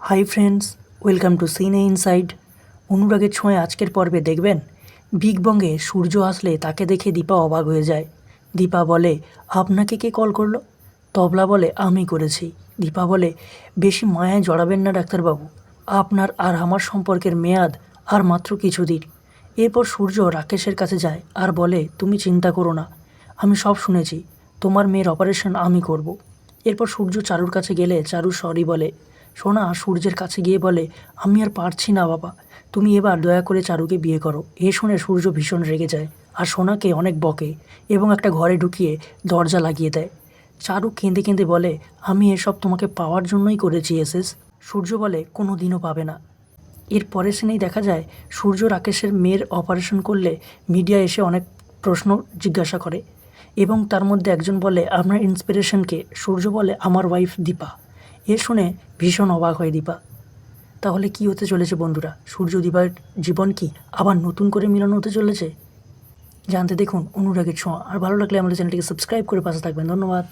Hi friends, welcome to সিনে inside. অনুরাগের ছোঁয়ায় আজকের পর্বে দেখবেন বিগ বংয়ে সূর্য আসলে তাকে দেখে দীপা অবাক হয়ে যায়। দীপা বলে, আপনাকে কে কল করলো? তবলা বলে, আমি করেছি। দীপা বলে, বেশি মায়ায় জড়াবেন না ডাক্তারবাবু, আপনার আর আমার সম্পর্কের মেয়াদ আর মাত্র কিছুদিন। এরপর সূর্য রাকেশের কাছে যায় আর বলে, তুমি চিন্তা করো না, আমি সব শুনেছি, তোমার মেয়ের অপারেশন আমি করব। এরপর সূর্য চারুর কাছে গেলে চারু সরি বলে। সোনা সূর্যের কাছে গিয়ে বলে, আমি আর পারছি না বাবা, তুমি এবার দয়া করে চারুকে বিয়ে করো। এ শুনে সূর্য ভীষণ রেগে যায় আর সোনাকে অনেক বকে এবং একটা ঘরে ঢুকিয়ে দরজা লাগিয়ে দেয়। চারু কেঁদে কেঁদে বলে, আমি এসব তোমাকে পাওয়ার জন্যই করেছি এসএস। সূর্য বলে, কোনো দিনও পাবে না। এর পরের সিনেই দেখা যায় সূর্য রাকেশের মেয়ের অপারেশন করলে মিডিয়া এসে অনেক প্রশ্ন জিজ্ঞাসা করে এবং তার মধ্যে একজন বলে, আপনার ইন্সপিরেশনকে? সূর্য বলে, আমার ওয়াইফ দীপা। এ শুনে ভীষণ অবাক হয় দীপা। তাহলে কি হতে চলেছে বন্ধুরা? সূর্য দীপার জীবন কি আবার নতুন করে মিলন হতে চলেছে? জানতে দেখুন অনুরাগের ছোঁয়া। আর ভালো লাগলে আমাদের চ্যানেলটিকে সাবস্ক্রাইব করে পাশে থাকবেন। ধন্যবাদ।